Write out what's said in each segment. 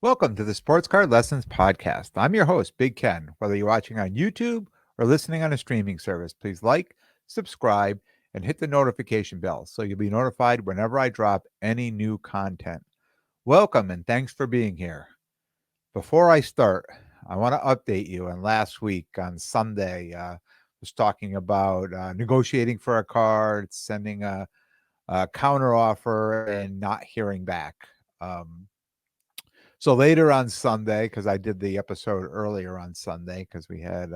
Welcome to the Sports Card Lessons Podcast. I'm your host, Big Ken. Whether you're watching on YouTube or listening on a streaming service, please like, subscribe, and hit the notification bell so you'll be notified whenever I drop any new content. Welcome and thanks for being here. Before I start, I want to update you on last week on Sunday. Was talking about negotiating for a card, sending a counter offer, and not hearing back. Um, so later on Sunday, because I did the episode earlier on Sunday, because we had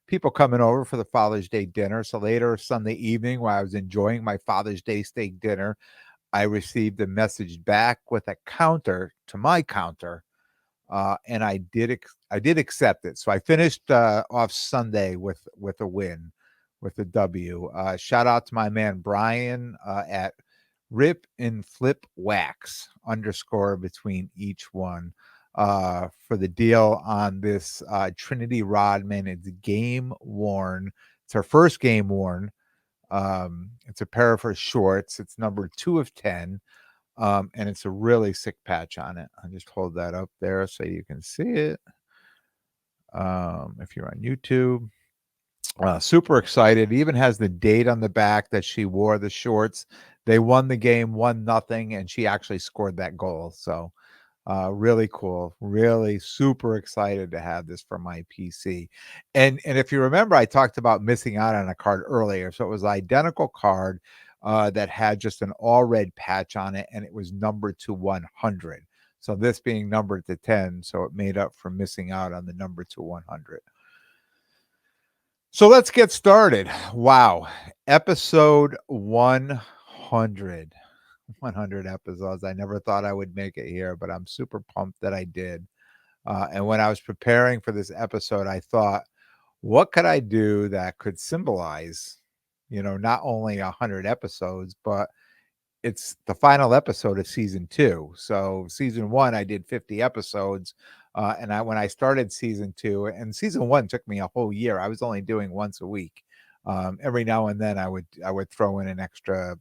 people coming over for the Father's Day dinner. So later Sunday evening, while I was enjoying my Father's Day steak dinner, I received a message back with a counter to my counter, and I did accept it. So I finished off Sunday with a win, with a W. Shout out to my man Brian at Rip and Flip Wax _ between each one for the deal on this Trinity Rodman. It's game worn. It's her first game worn. It's a pair of her shorts. It's number 2 of 10. And it's a really sick patch on it. I'll just hold that up there so you can see it. If you're on YouTube. Super excited. It even has the date on the back that she wore the shorts. They won the game 1-0, and she actually scored that goal. So really cool. Really super excited to have this for my PC. And if you remember, I talked about missing out on a card earlier. So it was an identical card that had just an all red patch on it, and it was numbered to 100. So this being numbered to 10, so it made up for missing out on the number to 100. So let's get started. Wow. Episode 100. 100 episodes. I never thought I would make it here, but I'm super pumped that I did. And when I was preparing for this episode, I thought, what could I do that could symbolize, not only 100 episodes, but it's the final episode of season 2. So season 1, I did 50 episodes. And when I started season 2, and season 1 took me a whole year, I was only doing once a week. Every now and then I would throw in an extra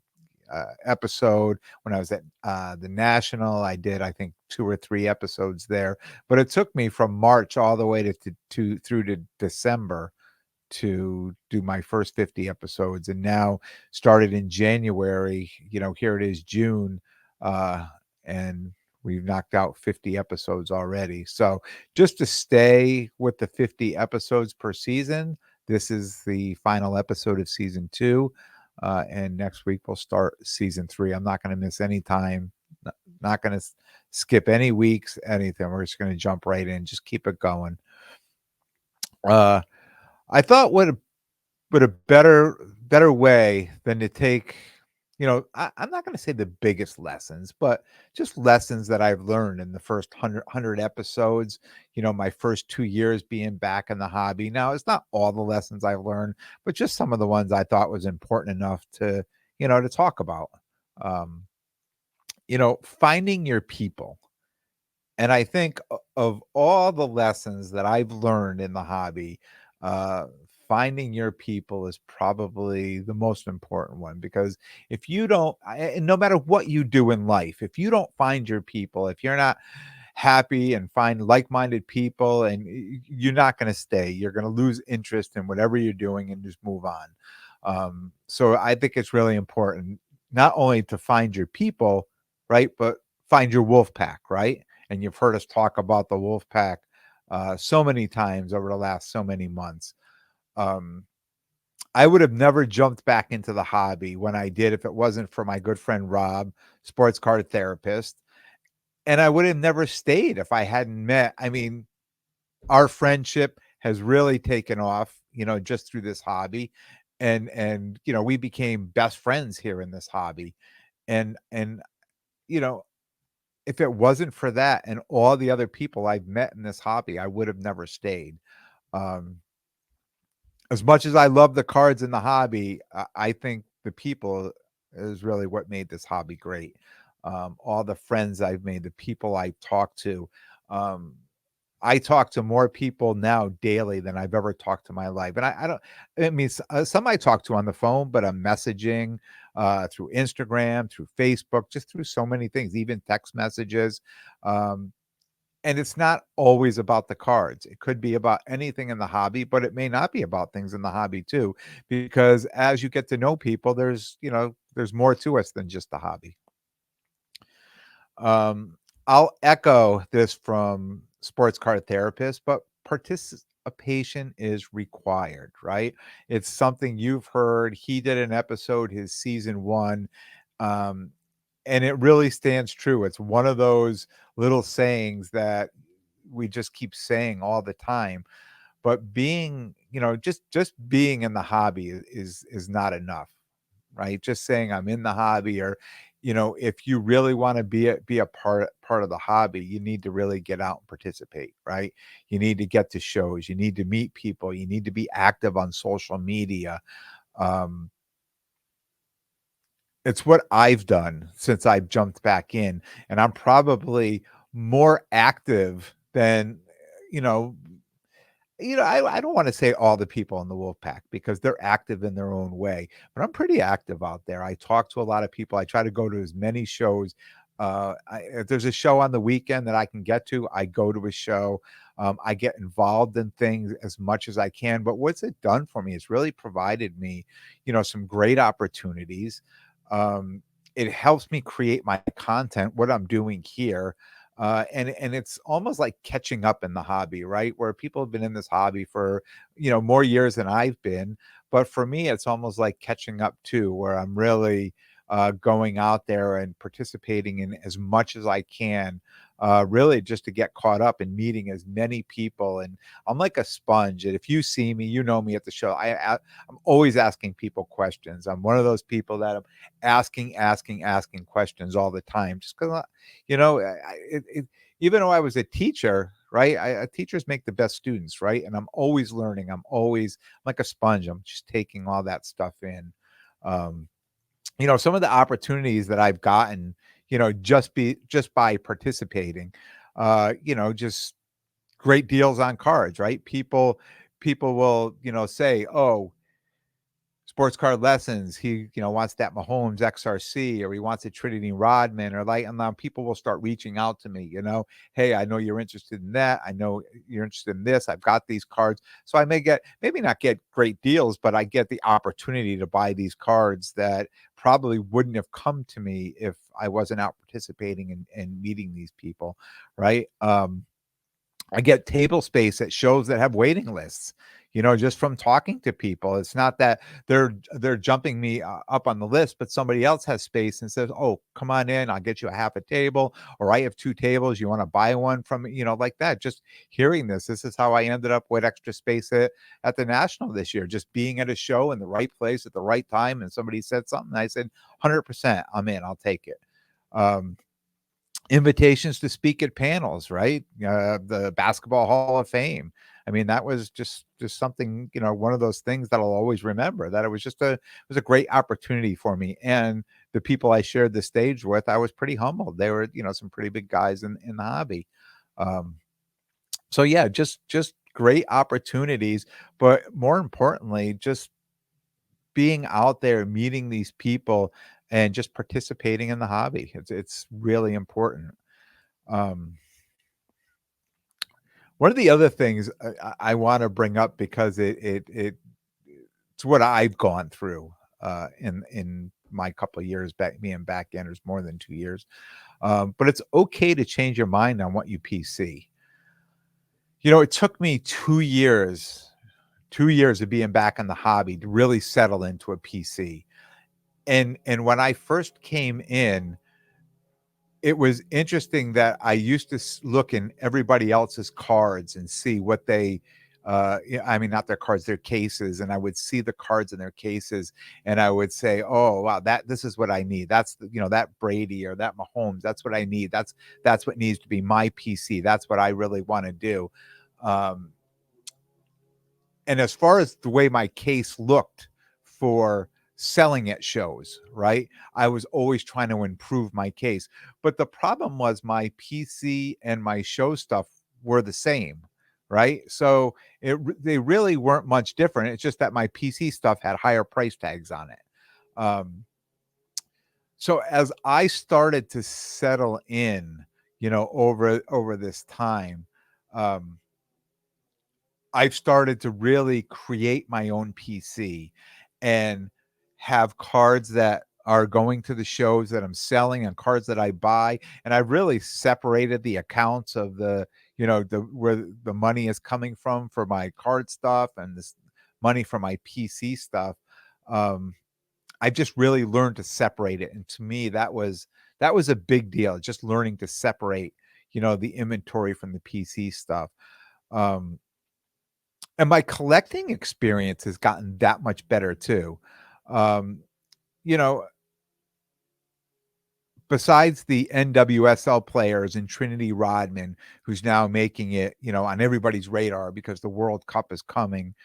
episode. When I was at the National, I did, I think, 2 or 3 episodes there. But it took me from March all the way to through to December to do my first 50 episodes. And now started in January, here it is June, and we've knocked out 50 episodes already. So just to stay with the 50 episodes per season, this is the final episode of season 2. And next week we'll start season 3. I'm not going to miss any time, not going to skip any weeks, anything. We're just going to jump right in, just keep it going. I thought what a better way than to take, I'm not going to say the biggest lessons, but just lessons that I've learned in the first 100 episodes, my first 2 years being back in the hobby. Now, it's not all the lessons I've learned, but just some of the ones I thought was important enough to, to talk about. Finding your people. And I think of all the lessons that I've learned in the hobby, finding your people is probably the most important one, because if you don't, and no matter what you do in life, if you don't find your people, if you're not happy and find like-minded people, and you're not going to stay, you're going to lose interest in whatever you're doing and just move on. So I think it's really important not only to find your people, right, but find your wolf pack, right? And you've heard us talk about the wolf pack so many times over the last so many months. I would have never jumped back into the hobby when I did if it wasn't for my good friend Rob, sports card therapist. And I would have never stayed if I hadn't met. I mean, our friendship has really taken off, just through this hobby. And we became best friends here in this hobby. And if it wasn't for that and all the other people I've met in this hobby, I would have never stayed. As much as I love the cards in the hobby, I think the people is really what made this hobby great. All the friends I've made, the people I've talked to. I talk to more people now daily than I've ever talked to my life. And I mean, some I talk to on the phone, but I'm messaging through Instagram, through Facebook, just through so many things, even text messages. And And it's not always about the cards. It could be about anything in the hobby, but it may not be about things in the hobby too, because as you get to know people, there's more to us than just the hobby. Um, I'll echo this from sports card therapist, but participation is required, right? It's something you've heard. He did an episode, his season one, um, and it really stands true. It's one of those little sayings that we just keep saying all the time. But being, just being in the hobby is not enough, right? Just saying I'm in the hobby, or if you really want to be a part of the hobby, you need to really get out and participate, right? You need to get to shows, you need to meet people, you need to be active on social media. Um, it's what I've done since I've jumped back in, and I'm probably more active than you know I don't wanna say all the people in the wolf pack because they're active in their own way, but I'm pretty active out there. I talk to a lot of people. I try to go to as many shows. If there's a show on the weekend that I can get to, I go to a show. I get involved in things as much as I can, but what's it done for me? It's really provided me, some great opportunities. Um, it helps me create my content, what I'm doing here, and it's almost like catching up in the hobby, right? Where people have been in this hobby for, more years than I've been. But for me, it's almost like catching up too, where I'm really going out there and participating in as much as I can, really just to get caught up and meeting as many people. And I'm like a sponge. And if you see me, you know me at the show. I'm always asking people questions. I'm one of those people that I'm asking questions all the time, just because even though I was a teacher, right? Teachers make the best students, right? And I'm always learning. I'm always like a sponge. I'm just taking all that stuff in. Um, some of the opportunities that I've gotten, just by participating, just great deals on cards, right? People will, say, "Oh, Sports Card Lessons, he, wants that Mahomes XRC, or he wants a Trinity Rodman," or like, and then people will start reaching out to me, "Hey, I know you're interested in that. I know you're interested in this. I've got these cards." So I maybe not get great deals, but I get the opportunity to buy these cards that probably wouldn't have come to me if I wasn't out participating and meeting these people, right? I get table space at shows that have waiting lists, just from talking to people. It's not that they're jumping me up on the list, but somebody else has space and says, "Oh, come on in. I'll get you a half a table, or I have two tables. You want to buy one from me?" Like that. Just hearing this is how I ended up with extra space at the National this year. Just being at a show in the right place at the right time, and somebody said something. I said, "100%, I'm in. I'll take it." Um, Invitations to speak at panels, right? The Basketball Hall of Fame. I mean, that was just something, one of those things that I'll always remember, that it was a great opportunity for me. And the people I shared the stage with, I was pretty humbled. They were, some pretty big guys in the hobby. Um, so yeah, just great opportunities, but more importantly, just being out there, meeting these people, and just participating in the hobby. It's really important. Um, One of the other things I wanna bring up, because it's what I've gone through, in my couple of years back, being backenders, more than 2 years, but it's okay to change your mind on what you PC. It took me 2 years of being back in the hobby to really settle into a PC, and when I first came in, it was interesting that I used to look in everybody else's cards and see what they, yeah, I mean, not their cards, their cases, and I would see the cards in their cases, and I would say, "Oh, wow, this is what I need. That's that Brady or that Mahomes. That's what I need. That's what needs to be my PC. That's what I really want to do." Um, and as far as the way my case looked for selling at shows, right? I was always trying to improve my case. But the problem was my PC and my show stuff were the same, right? So they really weren't much different. It's just that my PC stuff had higher price tags on it. Um, so as I started to settle in, over this time. Um, I've started to really create my own PC and have cards that are going to the shows that I'm selling and cards that I buy. And I've really separated the accounts of the where the money is coming from for my card stuff and this money for my PC stuff. Um, I've just really learned to separate it. And to me, that was a big deal, just learning to separate, the inventory from the PC stuff. Um, and my collecting experience has gotten that much better too. Um, you know, besides the NWSL players and Trinity Rodman, who's now making it, on everybody's radar because the World Cup is coming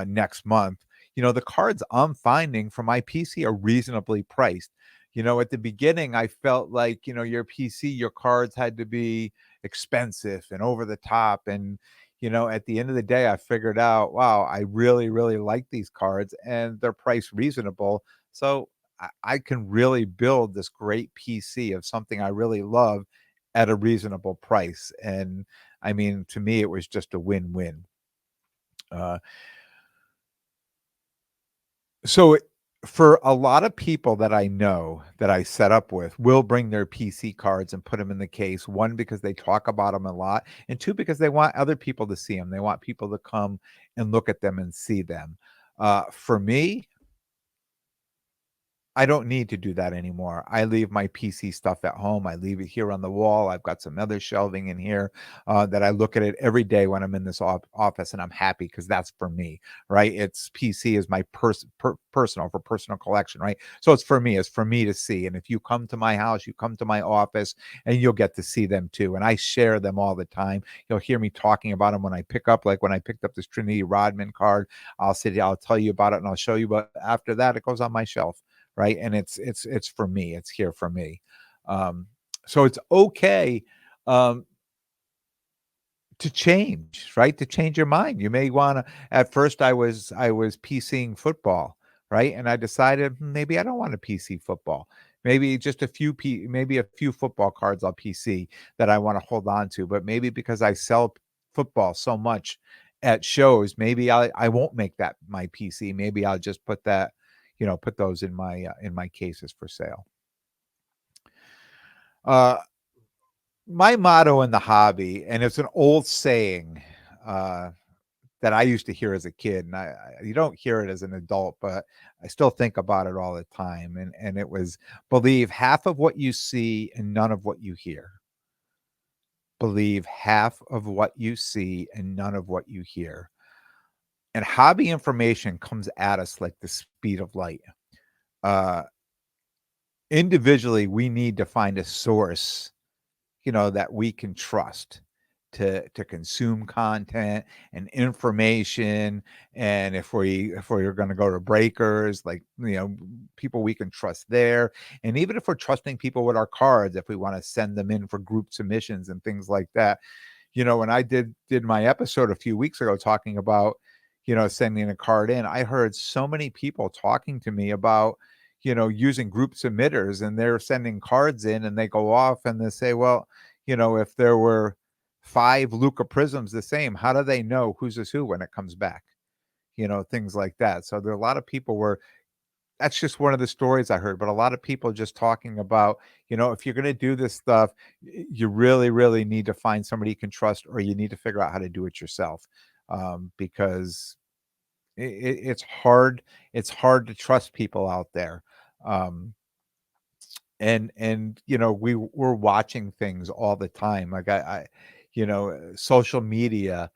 next month. The cards I'm finding for my PC are reasonably priced. At the beginning, I felt like, your PC, your cards had to be expensive and over the top. And, at the end of the day, I figured out, wow, I really, really like these cards and they're priced reasonable. So I can really build this great PC of something I really love at a reasonable price. And I mean, to me, it was just a win-win. Uh, so for a lot of people that I know that I set up with will bring their PC cards and put them in the case. One, because they talk about them a lot, and two, because they want other people to see them. They want people to come and look at them and see them. For me, I don't need to do that anymore. I leave my PC stuff at home. I leave it here on the wall. I've got some other shelving in here that I look at it every day when I'm in this office, and I'm happy because that's for me, right? It's PC is my personal collection, right? So it's for me. It's for me to see. And if you come to my house, you come to my office, and you'll get to see them too. And I share them all the time. You'll hear me talking about them when I pick up, like when I picked up this Trinity Rodman card. I'll tell you about it, and I'll show you. But after that, it goes on my shelf, right? And it's for me. It's here for me. Um, so it's okay um, to change, right? To change your mind. You may want to. At first, I was PCing football, right? And I decided maybe I don't want to PC football. Maybe just maybe a few football cards I'll PC that I want to hold on to. But maybe because I sell football so much at shows, maybe I won't make that my PC. Maybe I'll just put those in my cases for sale. Uh, my motto in the hobby, and it's an old saying uh, that I used to hear as a kid, and you don't hear it as an adult, but I still think about it all the time. And it was believe half of what you see and none of what you hear. Believe half of what you see and none of what you hear. And hobby information comes at us like the speed of light. Uh, Individually, we need to find a source that we can trust to consume content and information. And if we're going to go to breakers, like people we can trust there. And even if we're trusting people with our cards, if we want to send them in for group submissions and things like that. When I did my episode a few weeks ago talking about sending a card in, I heard so many people talking to me about using group submitters, and they're sending cards in and they go off and they say, well, if there were 5 Luca Prisms the same, how do they know whose is who when it comes back? Things like that. So there are a lot of people where that's just one of the stories I heard, but a lot of people just talking about, if you're going to do this stuff, you really, really need to find somebody you can trust, or you need to figure out how to do it yourself, because it's hard. It's hard to trust people out there. Um, and we're watching things all the time. Like social media,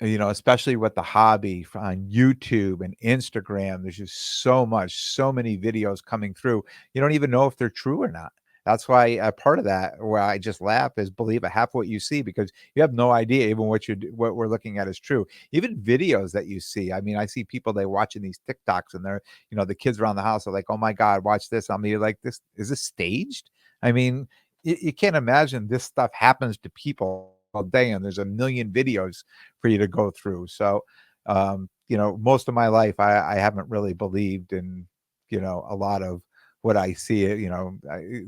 especially with the hobby on YouTube and Instagram, there's just so many videos coming through. You don't even know if they're true or not. That's why part of that where I just laugh is believe a half what you see, because you have no idea even what we're looking at is true. Even videos that you see. I mean, I see people they watching these TikToks, and they're the kids around the house are like, "Oh my God, watch this!" I mean, like, this is this staged? I mean, you can't imagine this stuff happens to people all day, and there's a million videos for you to go through. So, most of my life, I haven't really believed in, a lot of what I see.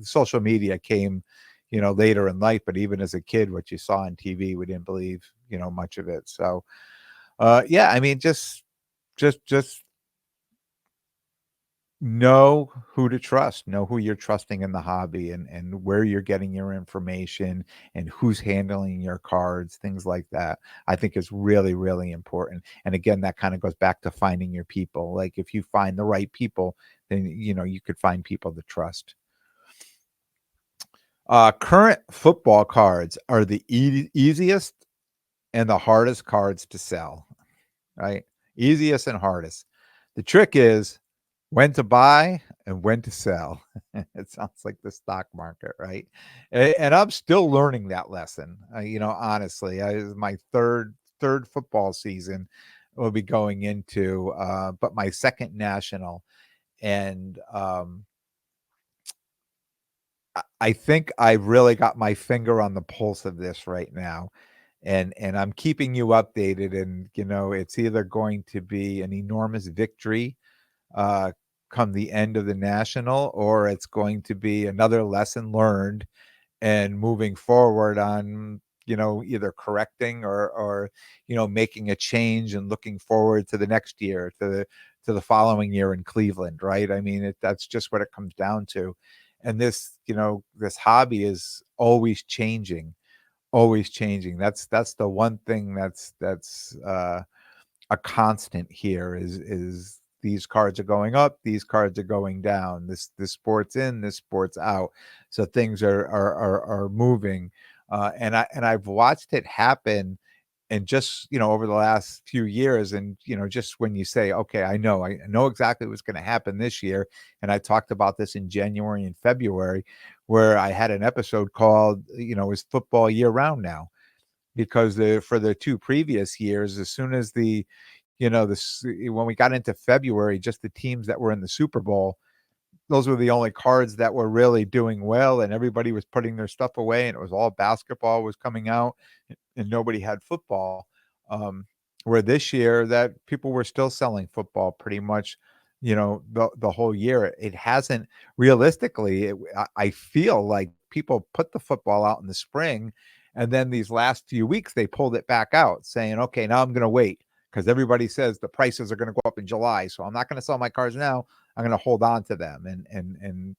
Social media came, later in life. But even as a kid, what you saw on TV, we didn't believe, much of it. So, yeah, I mean, just know who to trust, know who you're trusting in the hobby, and where you're getting your information, and who's handling your cards, things like that. I think is really, really important. And again, that kind of goes back to finding your people. Like if you find the right people, then you could find people to trust. Current football cards are the easiest and the hardest cards to sell, right? Easiest and hardest. The trick is when to buy and when to sell. It sounds like the stock market, right? And I'm still learning that lesson. Honestly, this is my third football season we'll be going into, but my second national, and I think I've really got my finger on the pulse of this right now. And I'm keeping you updated, and it's either going to be an enormous victory uh, come the end of the national, or it's going to be another lesson learned and moving forward on, either correcting or making a change and looking forward to the next year, to the following year in Cleveland, right? I mean, that's just what it comes down to. And this hobby is always changing. That's the one thing that's a constant here is these cards are going up, these cards are going down. This sport's in, this sport's out. So things are moving, and I've watched it happen, and just over the last few years, and just when you say, okay, I know exactly what's going to happen this year. And I talked about this in January and February, where I had an episode called, is football year round now? Because for the two previous years, as soon as when we got into February, just the teams that were in the Super Bowl, those were the only cards that were really doing well, and everybody was putting their stuff away, and it was all basketball was coming out, and nobody had football. Um, where this year that people were still selling football pretty much, the whole year. It hasn't realistically. I feel like people put the football out in the spring, and then these last few weeks they pulled it back out, saying, "Okay, now I'm going to wait because everybody says the prices are going to go up in July, so I'm not going to sell my cards now. I'm going to hold on to them and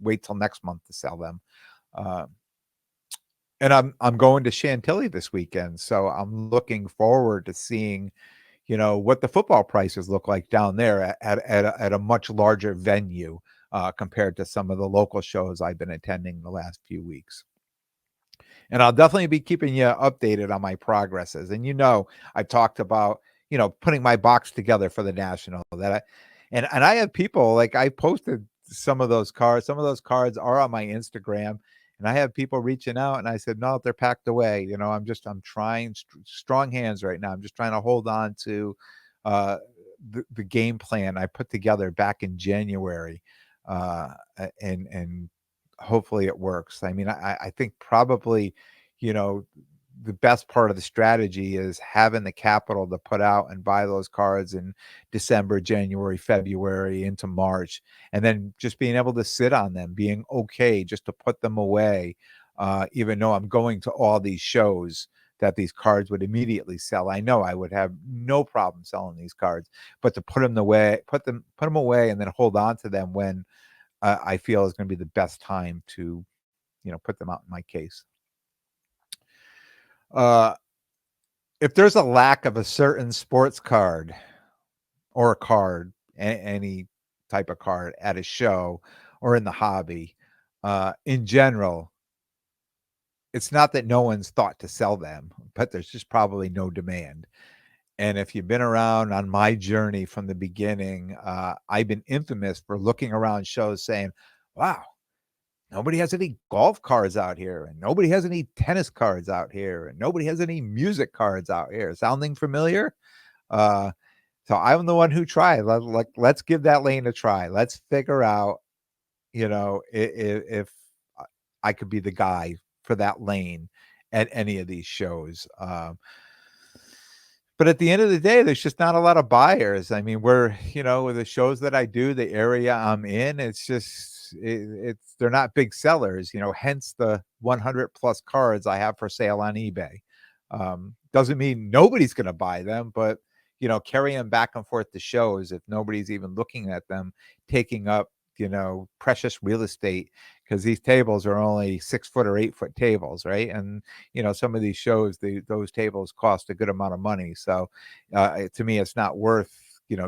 wait till next month to sell them." Uh, and I'm going to Chantilly this weekend, so I'm looking forward to seeing, what the football prices look like down there at a much larger venue, compared to some of the local shows I've been attending the last few weeks. And I'll definitely be keeping you updated on my progresses. And I talked about putting my box together for the national. And I have people, like, I posted some of those cards. Some of those cards are on my Instagram, and I have people reaching out, and I said, no, they're packed away. I'm trying strong hands right now. I'm just trying to hold on to uh, the game plan I put together back in January, and hopefully it works. I mean, I think probably, you know, the best part of the strategy is having the capital to put out and buy those cards in December, January, February into March, and then just being able to sit on them, being okay just to put them away, even though I'm going to all these shows that these cards would immediately sell. I know I would have no problem selling these cards, but to put them away, and then hold on to them when I feel is going to be the best time to, put them out in my case. Uh, if there's a lack of a certain sports card or a card, any type of card at a show or in the hobby, in general, it's not that no one's thought to sell them, but there's just probably no demand. And if you've been around on my journey from the beginning, I've been infamous for looking around shows saying, wow, nobody has any golf cards out here, and nobody has any tennis cards out here, and nobody has any music cards out here. Sounding familiar? Uh, so I'm the one who tried. Let's give that lane a try. Let's figure out, if I could be the guy for that lane at any of these shows. But at the end of the day, there's just not a lot of buyers. I mean, with the shows that I do, the area I'm in, it's just it's they're not big sellers, hence the 100 plus cards I have for sale on eBay. Doesn't mean nobody's going to buy them, but carry them back and forth to shows if nobody's even looking at them, taking up precious real estate, because these tables are only 6 foot or 8 foot tables, right? And some of these shows, those tables cost a good amount of money. So to me, it's not worth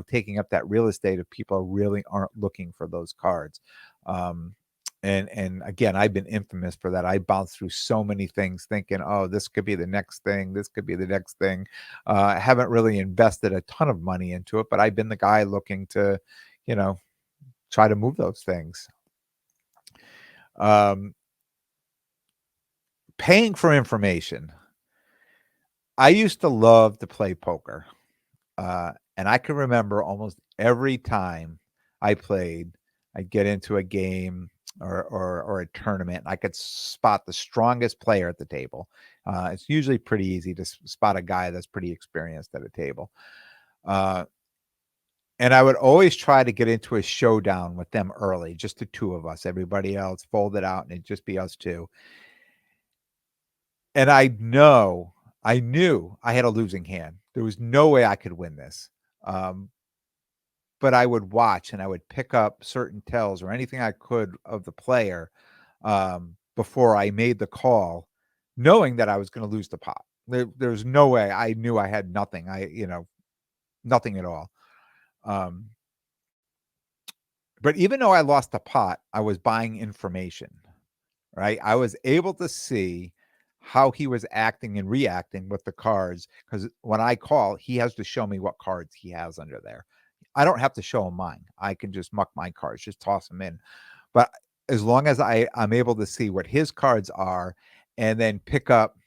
taking up that real estate if people really aren't looking for those cards. And again, I've been infamous for that. I bounced through so many things thinking, oh, this could be the next thing. This could be the next thing. I haven't really invested a ton of money into it, but I've been the guy looking to, try to move those things. Paying for information. I used to love to play poker. And I can remember almost every time I played, I'd get into a game or a tournament. I could spot the strongest player at the table. It's usually pretty easy to spot a guy that's pretty experienced at a table. And I would always try to get into a showdown with them early, just the two of us. Everybody else folded out, and it'd just be us two. And I knew I had a losing hand. There was no way I could win this. But I would watch and I would pick up certain tells or anything I could of the player before I made the call, knowing that I was going to lose the pot. There's no way. I knew I had nothing. Nothing at all. But even though I lost the pot, I was buying information, right? I was able to see how he was acting and reacting with the cards, because when I call, he has to show me what cards he has under there. I don't have to show him mine. I can just muck my cards, just toss them in. But as long as I'm able to see what his cards are and then pick up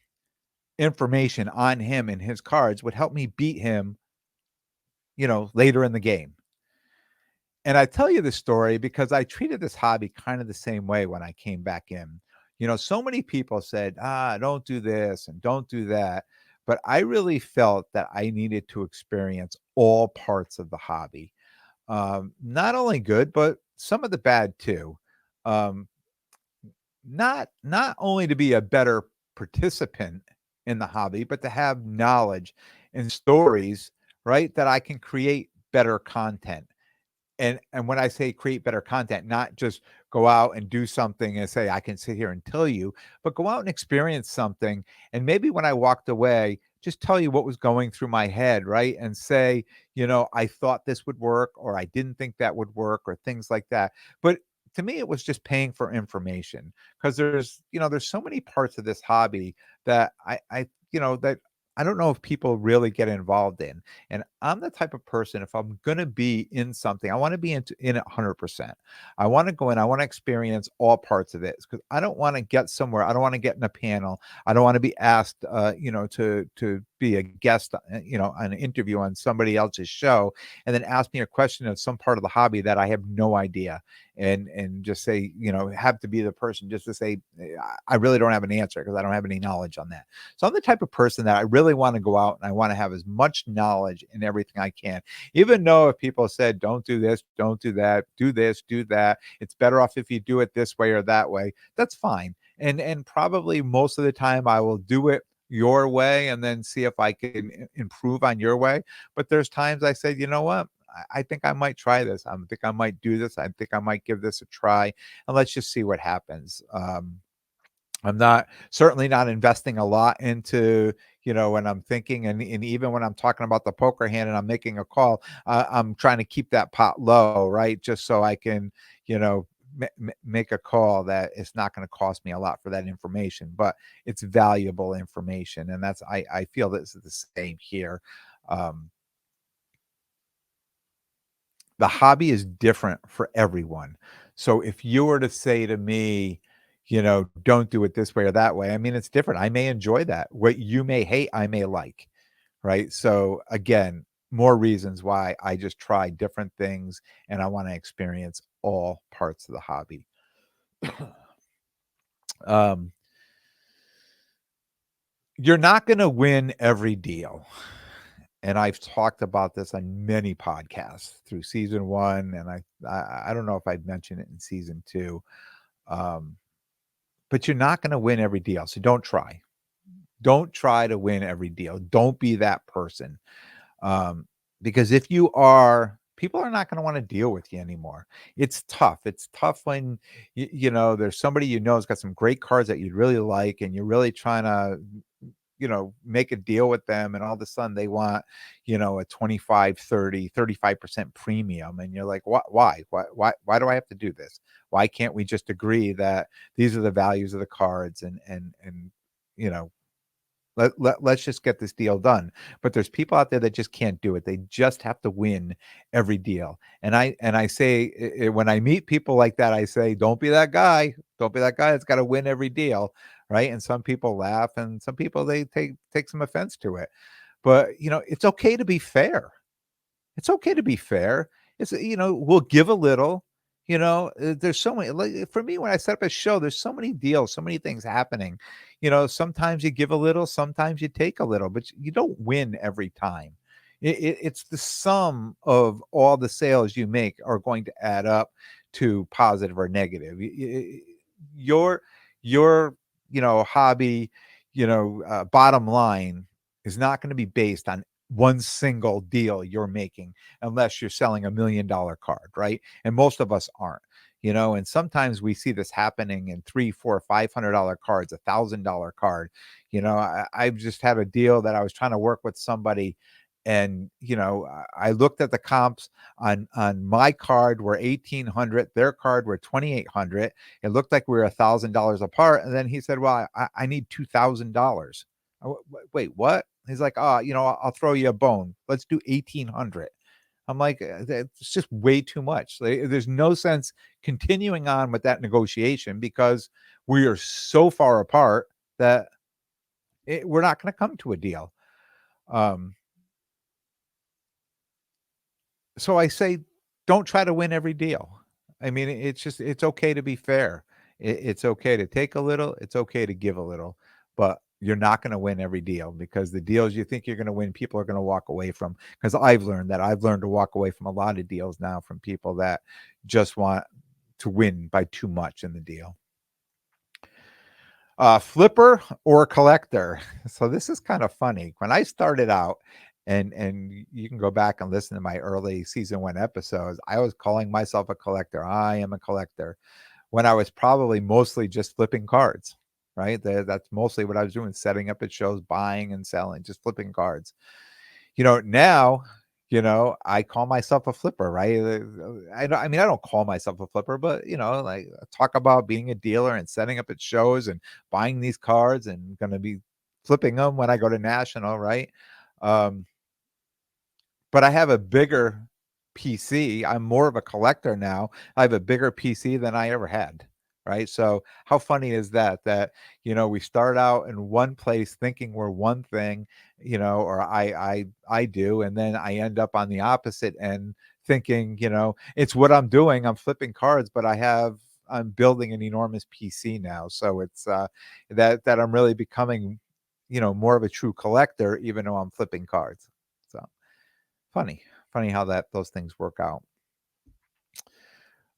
information on him and his cards, would help me beat him, later in the game. And I tell you this story because I treated this hobby kind of the same way when I came back in. So many people said, don't do this and don't do that. But I really felt that I needed to experience all parts of the hobby. Not only good, but some of the bad too. Um, not only to be a better participant in the hobby, but to have knowledge and stories, right, that I can create better content. And when I say create better content, not just go out and do something and say, I can sit here and tell you, but go out and experience something. And maybe when I walked away, just tell you what was going through my head, right? And say, I thought this would work, or I didn't think that would work, or things like that. But to me, it was just paying for information, because there's so many parts of this hobby that that I don't know if people really get involved in. And I'm the type of person, if I'm going to be in something, I want to be in it 100%. I want to go in, I want to experience all parts of it, because I don't want to get somewhere. I don't want to get in a panel. I don't want to be asked, to be a guest, on an interview on somebody else's show, and then ask me a question of some part of the hobby that I have no idea. And just say, have to be the person just to say, I really don't have an answer because I don't have any knowledge on that. So I'm the type of person that I really want to go out and I want to have as much knowledge in everything I can. Even though if people said, don't do this, don't do that, do this, do that, it's better off if you do it this way or that way, that's fine. And probably most of the time I will do it your way and then see if I can improve on your way. But there's times I say, you know what? I think I might try this. I think I might do this. I think I might give this a try, and let's just see what happens. I'm certainly not investing a lot into, when I'm thinking, and even when I'm talking about the poker hand and I'm making a call, I'm trying to keep that pot low, right? Just so I can, make a call that it's not going to cost me a lot for that information, but it's valuable information. And I feel this is the same here. The hobby is different for everyone. So if you were to say to me, don't do it this way or that way, I mean, it's different. I may enjoy that. What you may hate, I may like, right? So again, more reasons why I just try different things and I want to experience all parts of the hobby. um, you're not going to win every deal. and I've talked about this on many podcasts through season 1, and I don't know if I'd mentioned it in season 2, um, but you're not gonna win every deal, so don't try. Don't try to win every deal. Don't be that person. Um, because if you are, people are not going to want to deal with you anymore. It's tough. It's tough when there's somebody has got some great cards that you'd really like, and you're really trying to make a deal with them, and all of a sudden they want a 25, 30, 35% premium, and you're like, what? Why do I have to do this? Why can't we just agree that these are the values of the cards, and you know let's just get this deal done. But there's people out there that just can't do it. They just have to win every deal. And I say, when I meet people like that, I say, don't be that guy. Don't be that guy that's got to win every deal, right? And some people laugh, and some people, they take some offense to it. But it's okay to be fair. It's okay to be fair. We'll give a little. There's so many, like, for me, when I set up a show, there's so many deals, so many things happening. Sometimes you give a little, sometimes you take a little, but you don't win every time. It's the sum of all the sales you make are going to add up to positive or negative. Your hobby, bottom line is not going to be based on one single deal you're making, unless you're selling $1 million card, right? And most of us aren't. And sometimes we see this happening in $300, $400, $500 cards, $1,000 card. I've just had a deal that I was trying to work with somebody, and I looked at the comps on my card were 1,800, their card were 2,800. It looked like we were $1,000 apart, and then he said, well, I need $2,000. Wait, what? He's like, "Oh, I'll throw you a bone. Let's do 1,800." I'm like, "That's just way too much." There's no sense continuing on with that negotiation, because we are so far apart that we're not gonna come to a deal. Um, so I say, don't try to win every deal. I mean, it's okay to be fair. It's okay to take a little, it's okay to give a little, but you're not going to win every deal, because the deals you think you're going to win, people are going to walk away from. Because I've learned to walk away from a lot of deals now, from people that just want to win by too much in the deal. Flipper or collector. So this is kind of funny. When I started out, and you can go back and listen to my early season 1 episodes, I was calling myself a collector. I am a collector, when I was probably mostly just flipping cards, right? That's mostly what I was doing, setting up at shows, buying and selling, just flipping cards. Now, I call myself a flipper, right? I mean, I don't call myself a flipper, but like, talk about being a dealer and setting up at shows and buying these cards, and going to be flipping them when I go to national, right? Um, but I have a bigger PC. I'm more of a collector now. I have a bigger PC than I ever had, right? So how funny is that? That we start out in one place thinking we're one thing, or I do, and then I end up on the opposite end thinking, it's what I'm doing. I'm flipping cards, but I'm building an enormous PC now. So it's that I'm really becoming, more of a true collector, even though I'm flipping cards. So funny. Funny how those things work out.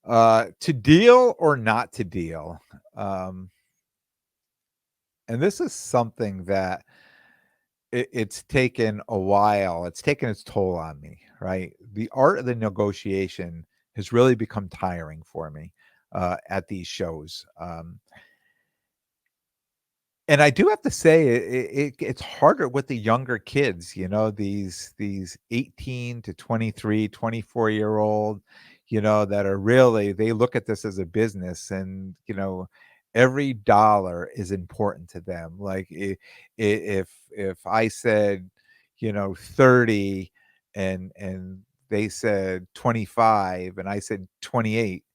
To deal or not to deal. Um, and this is something that it's taken a while. It's taken its toll on me, right? The art of the negotiation has really become tiring for me at these shows. And I do have to say, it's harder with the younger kids, these 18 to 23, 24-year-old, that are really, they look at this as a business, and, every dollar is important to them. Like, if I said, 30, and they said 25, and I said 28,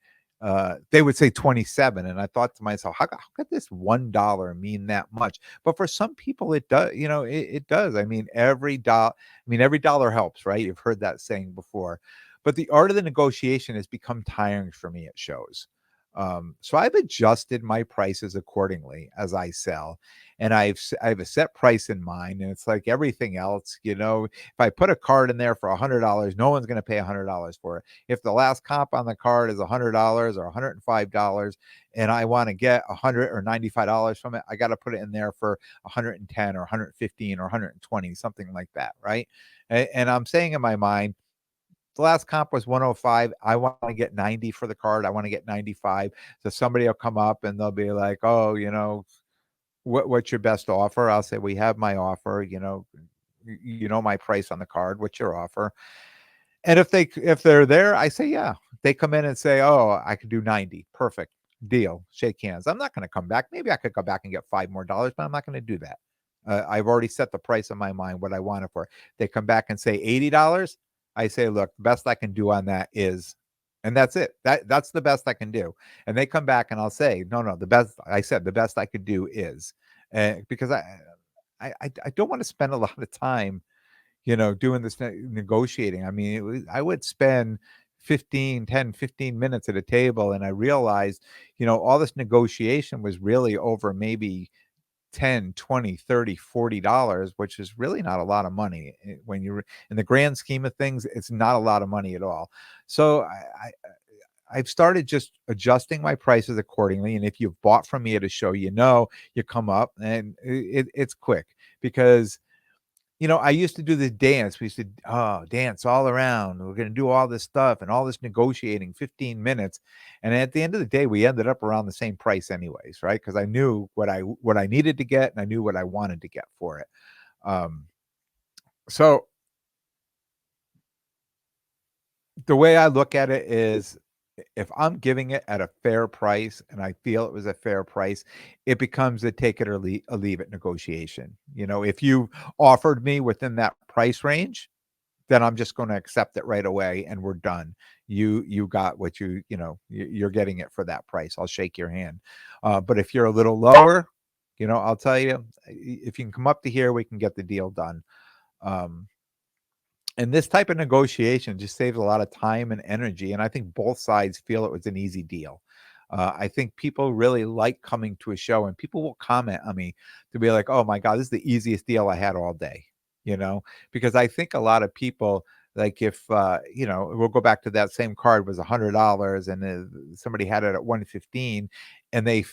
they would say 27. And I thought to myself, how could this $1 mean that much? But for some people, it does, it does. Every dollar helps, right? You've heard that saying before. But the art of the negotiation has become tiring for me at shows. So I've adjusted my prices accordingly as I sell, and I have a set price in mind, and it's like everything else, if I put a card in there for $100, no one's going to pay $100 for it. If the last comp on the card is $100 or $105, and I want to get $195 from it, I got to put it in there for 110 or 115 or 120, something like that, right? And I'm saying in my mind, the last comp was 105. I want to get 90 for the card. I want to get 95. So somebody will come up and they'll be like, "Oh, what's your best offer?" I'll say, "We have my offer. You know my price on the card. What's your offer?" And if they're there, I say, "Yeah." They come in and say, "Oh, I could do 90." Perfect. Deal. Shake hands. I'm not going to come back. Maybe I could go back and get $5 more, but I'm not going to do that. I've already set the price in my mind what I want it for. They come back and say $80. I say, look, the best I can do on that is, and that's it. That's the best I can do. And they come back and I'll say, no, the best. I said the best I could do is, because I don't want to spend a lot of time, doing this negotiating. I mean, I would spend 15 minutes at a table, and I realized, all this negotiation was really over maybe 10, 20, 30, $40, which is really not a lot of money. When you're in the grand scheme of things, it's not a lot of money at all. So I've started just adjusting my prices accordingly. And if you've bought from me at a show, you come up and it's quick because I used to do this dance. We used to dance all around. We're going to do all this stuff and all this negotiating, 15 minutes. And at the end of the day, we ended up around the same price anyways, right? Because I knew what I needed to get and I knew what I wanted to get for it. Um, so the way I look at it is, if I'm giving it at a fair price and I feel it was a fair price, it becomes a take it or leave it negotiation. If you offered me within that price range, then I'm just going to accept it right away and we're done. You got what you're getting it for that price. I'll shake your hand. But if you're a little lower, I'll tell you, if you can come up to here, we can get the deal done. And this type of negotiation just saves a lot of time and energy. And I think both sides feel it was an easy deal. I think people really like coming to a show, and people will comment on me to be like, "Oh my God, this is the easiest deal I had all day." Because I think a lot of people, like, if we'll go back to that same card was $100 and somebody had it at 115, and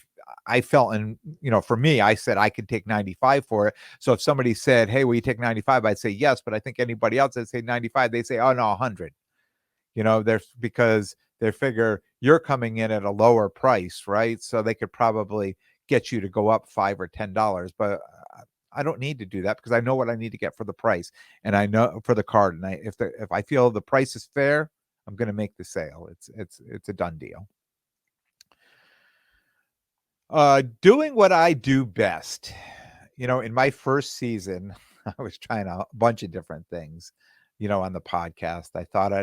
I felt, and for me, I said I could take 95 for it. So if somebody said, "Hey, will you take 95?" I'd say yes, but I think anybody else that say 95, they say, "Oh no, 100." There's because they figure you're coming in at a lower price, right? So they could probably get you to go up $5 or $10, but I don't need to do that because I know what I need to get for the price, and I know for the card. And if I feel the price is fair, I'm going to make the sale. It's a done deal. Doing what I do best. In my first season, I was trying a bunch of different things, on the podcast. I thought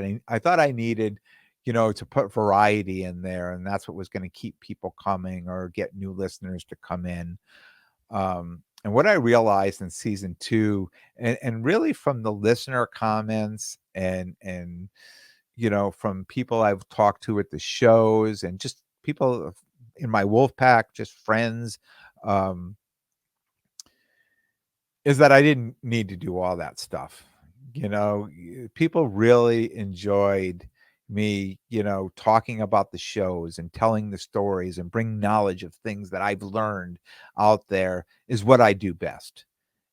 I needed, to put variety in there, and that's what was going to keep people coming or get new listeners to come in. And what I realized in season 2, and really from the listener comments and from people I've talked to at the shows and just people in my wolf pack, just friends, um, is that I didn't need to do all that stuff. People really enjoyed me, talking about the shows and telling the stories and bring knowledge of things that I've learned out there is what I do best.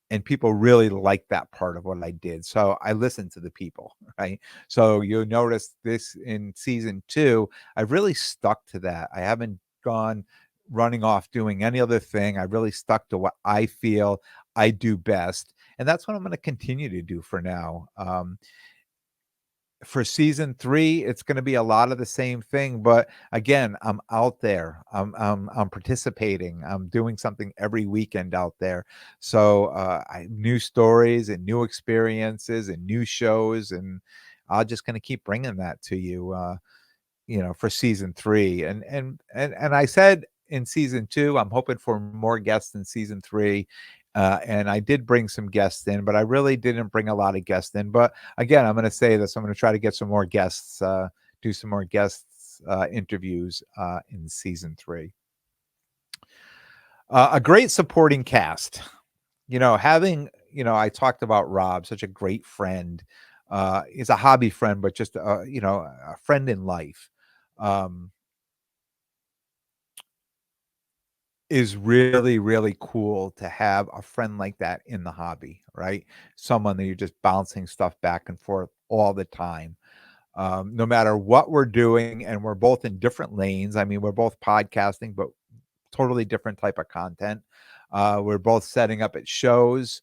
And people really like that part of what I did. So I listened to the people, right? So you'll notice this in season 2, I've really stuck to that. I haven't gone running off doing any other thing. I really stuck to what I feel I do best. And that's what I'm going to continue to do for now. For season 3, it's going to be a lot of the same thing, but again, I'm out there. I'm participating. I'm doing something every weekend out there. So new stories and new experiences and new shows, and I'm just going to keep bringing that to you. For season 3, and I said in season 2, I'm hoping for more guests in season 3. And I did bring some guests in, but I really didn't bring a lot of guests in. But again, I'm going to say this: I'm going to try to get some more guests, do some more guests interviews in season 3. A great supporting cast. Having, I talked about Rob, such a great friend. He's a hobby friend, but just, a friend in life. Um, is really, really cool to have a friend like that in the hobby, right? Someone that you're just bouncing stuff back and forth all the time. No matter what we're doing, and we're both in different lanes. I mean, we're both podcasting, but totally different type of content. We're both setting up at shows,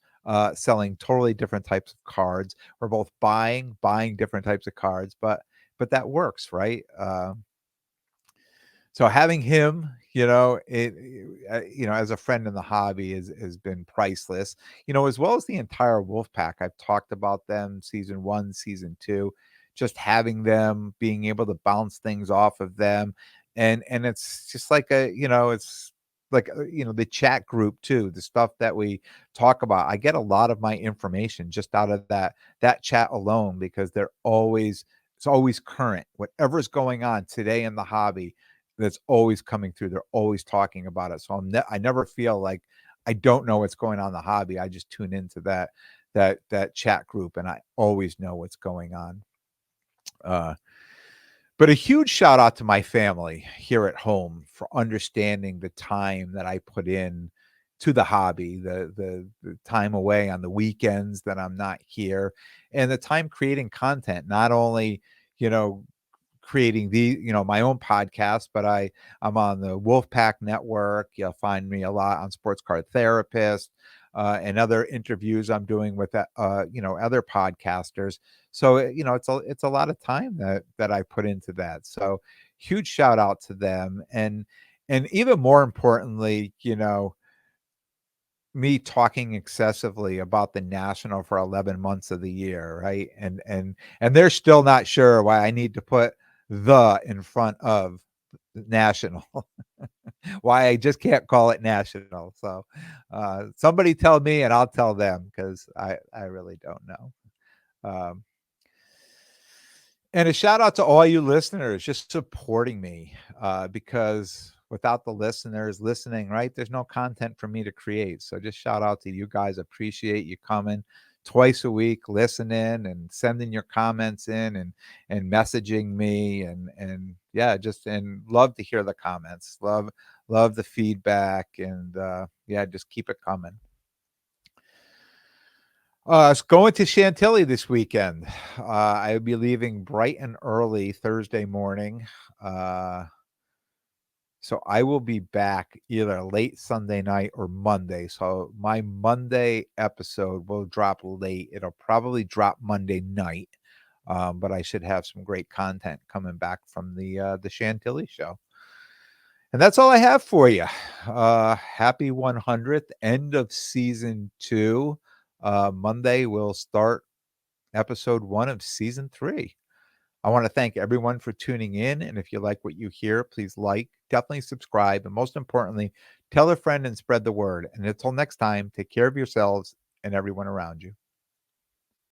selling totally different types of cards. We're both buying different types of cards, but that works, right? So having him, as a friend in the hobby has been priceless. As well as the entire wolf pack. I've talked about them season 1, season 2, just having them, being able to bounce things off of them. And it's just like it's like, the chat group too, the stuff that we talk about. I get a lot of my information just out of that chat alone, because it's always current. Whatever's going on today in the hobby, that's always coming through. They're always talking about it. So I never feel like I don't know what's going on in the hobby. I just tune into that chat group, and I always know what's going on. But a huge shout out to my family here at home for understanding the time that I put in to the hobby, the time away on the weekends that I'm not here, and the time creating content. Not only, you know, creating my own podcast, but I'm on the Wolfpack Network. You'll find me a lot on Sports Card Therapist, and other interviews I'm doing with other podcasters. So it's a lot of time that I put into that. So huge shout out to them. And even more importantly, me talking excessively about the national for 11 months of the year, right? And they're still not sure why I need to put the in front of national. Why I just can't call it national. So somebody tell me, and I'll tell them, because I really don't know. Um, and a shout out to all you listeners just supporting me, because without the listeners listening, right, there's no content for me to create. So just shout out to you guys. Appreciate you coming twice a week, listening and sending your comments in, and messaging me, and yeah, and love to hear the comments. Love the feedback, and yeah, just keep it coming. It's going to Chantilly this weekend. I'll be leaving bright and early Thursday morning. So I will be back either late Sunday night or Monday. So my Monday episode will drop late. It'll probably drop Monday night. But I should have some great content coming back from the Chantilly show. And that's all I have for you. Happy 100th, end of season 2. Monday we'll start episode 1 of season 3. I want to thank everyone for tuning in. And if you like what you hear, please definitely subscribe. And most importantly, tell a friend and spread the word. And until next time, take care of yourselves and everyone around you.